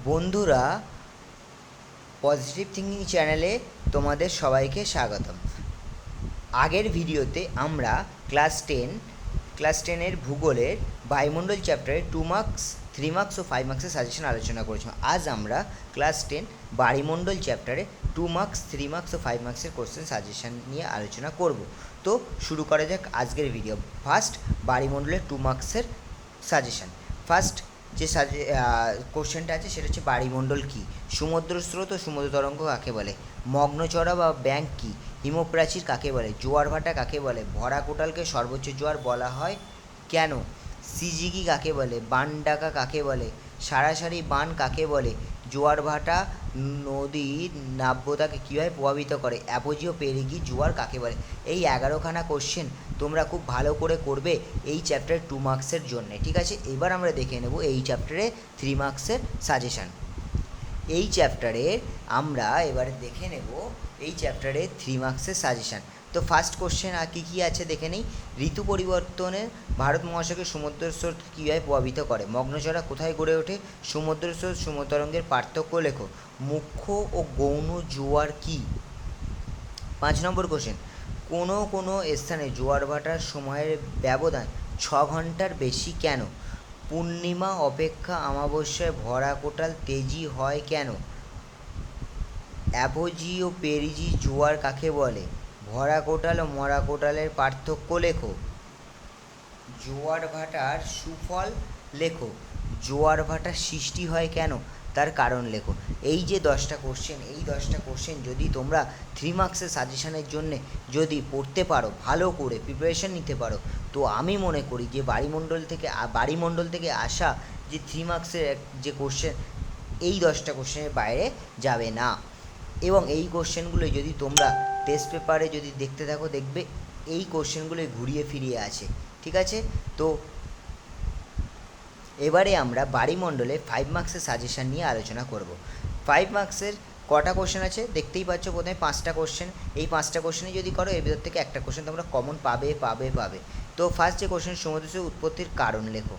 বন্ধুরা, positive thinking চ্যানেলে তোমাদের সবাইকে স্বাগতম। আগের ভিডিওতে আমরা ক্লাস টেনের ভূগোলের বায়ুমণ্ডল চ্যাপ্টারে 2 মার্কস, 3 মার্কস ও 5 মার্কসের সাজেশন আলোচনা করেছিলাম। আজ আমরা ক্লাস 10 বায়ুমণ্ডল চ্যাপ্টারে 2 মার্কস, 3 মার্কস ও 5 মার্কসের কোশ্চেন সাজেশন নিয়ে আলোচনা করব। তো শুরু করা যাক আজকের ভিডিও। ফার্স্ট, বায়ুমণ্ডলের 2 মার্কসের সাজেশন। ফার্স্ট যে কোশ্চেনটা আছে সেটা হচ্ছে, বায়ুমণ্ডল কী? সমুদ্র স্রোত ও সমুদ্র তরঙ্গ কাকে বলে? মগ্নচড়া বা ব্যাঙ্ক কী? হিমপ্রাচীর কাকে বলে? জোয়ার ভাটা কাকে বলে? ভরা কোটালকে সর্বোচ্চ জোয়ার বলা হয় কেন? সিজিগি কাকে বলে? বান ডাকা কাকে বলে? সারাসারি বান কাকে বলে? জোয়ার ভাটা নদীর নাব্যতাকে কীভাবে প্রভাবিত করে? অ্যাপোজিও পেরিগি জোয়ার কাকে বলে? এই 11খানা কোশ্চেন তোমরা খুব ভালো করে করবে এই চ্যাপ্টারে 2 মার্কসের জন্যে, ঠিক আছে? এবার আমরা দেখে নেব এই চ্যাপ্টারে 3 মার্কসের সাজেশান। এই চ্যাপ্টারে আমরা এবারে দেখে নেব এই চ্যাপ্টারে 3 মার্কসের সাজেশান। তো ফার্স্ট কোশ্চেন আর কী আছে দেখে নিই। ঋতু পরিবর্তনে ভারত মহাসাগরের সমুদ্র স্রোত কীভাবে প্রভাবিত করে? মগ্নচড়া কোথায় গড়ে ওঠে? সমুদ্র স্রোত সমুদ্র তরঙ্গের পার্থক্য লেখো। মুখ্য ও গৌণ জোয়ার কী? 5 নম্বর কোশ্চেন, কোনো স্থানে জোয়ার ভাটার সময়ের ব্যবধান 6 ঘন্টার বেশি কেন? পূর্ণিমা অপেক্ষা অমাবস্যায় ভরা কোটাল তেজি হয় কেন? অ্যাপোজি ও পেরিজি জোয়ার কাকে বলে? ভরা কোটাল ও মরা কোটালের পার্থক্য লেখো। জোয়ার ভাটার সুফল লেখো। জোয়ার ভাটার সৃষ্টি হয় কেন? তার কারণ লেখো। এই যে 10টা কোশ্চেন, এই 10টা কোশ্চেন যদি তোমরা 3 মার্কসের সাজেশানের জন্যে যদি পড়তে পারো, ভালো করে প্রিপারেশান নিতে পারো, তো আমি মনে করি যে বাড়িমণ্ডল থেকে আসা যে 3 মার্কসের যে কোশ্চেন, এই 10টা কোশ্চেনের বাইরে যাবে না। এবং এই কোশ্চেনগুলো যদি তোমরা টেস্ট পেপারে যদি দেখতে থাকো, দেখবে এই কোশ্চেনগুলোই ঘুরিয়ে ফিরিয়ে আছে, ঠিক আছে? তো এবারে আমরা বায়ুমণ্ডলে 5 মার্কসের সাজেশান নিয়ে আলোচনা করব। 5 মার্কসের কটা কোশ্চেন আছে দেখতেই পাচ্ছ। প্রথমে 5টা কোশ্চেন। এই 5টা কোশ্চেনে যদি করো, এর ভিতর থেকে একটা কোশ্চেন তোমরা কমন পাবে। তো ফার্স্ট যে কোশ্চেন, সমুদ্র স্রোত উৎপত্তির কারণ লেখো।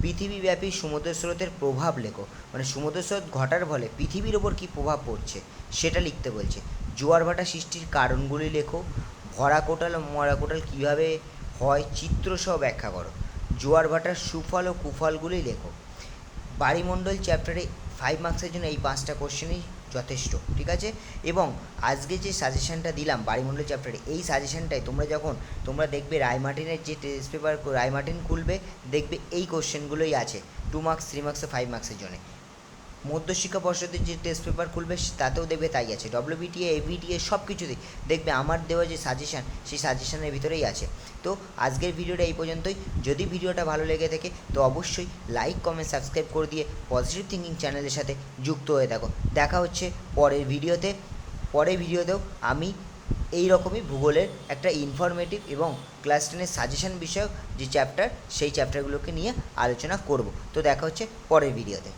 পৃথিবীব্যাপী সমুদ্র স্রোতের প্রভাব লেখো। মানে সমুদ্র স্রোত ঘটার ফলে পৃথিবীর ওপর কী প্রভাব পড়ছে সেটা লিখতে বলছে। জোয়ার ভাটা সৃষ্টির কারণগুলি লেখো। ভরা কোটাল ও মরা কোটাল কীভাবে হয় চিত্রসহ ব্যাখ্যা করো। জোয়ার ভাটার সুফল ও কুফলগুলি লেখো। বায়ুমণ্ডল চ্যাপ্টারে 5 মার্কসের জন্য এই 5টা কোশ্চেনই যথেষ্ট, ঠিক আছে? এবং আজকে যে সাজেশানটা দিলাম বায়ুমণ্ডল চ্যাপ্টারে, এই সাজেশানটাই তোমরা দেখবে রায়মার্টিনের যে টেস্ট পেপার রায়মার্টিন খুলবে, দেখবে এই কোশ্চেনগুলোই আছে 2 মার্কস, 3 মার্কস ও 5 মার্কসের জন্য। মধ্যশিক্ষা পর্ষদের যে টেস্ট পেপার খুলবে তাতেও দেখবে তাই আছে। ডব্লিউবিটিএ, এবিটিএ সব কিছুতেই দেখবে আমার দেওয়া যে সাজেশান, সেই সাজেশানের ভিতরেই আছে। তো আজকের ভিডিওটা এই পর্যন্তই। যদি ভিডিওটা ভালো লেগে থাকে তো অবশ্যই লাইক, কমেন্ট, সাবস্ক্রাইব করে দিয়ে পজিটিভ থিঙ্কিং চ্যানেলের সাথে যুক্ত হয়ে থাকো। দেখা হচ্ছে পরের ভিডিওতেও আমি এই রকমই ভূগোলের একটা ইনফরমেটিভ এবং ক্লাস 10-এর সাজেশান বিষয়ক যে চ্যাপ্টার, সেই চ্যাপ্টারগুলোকে নিয়ে আলোচনা করব। তো দেখা হচ্ছে পরের ভিডিওতে।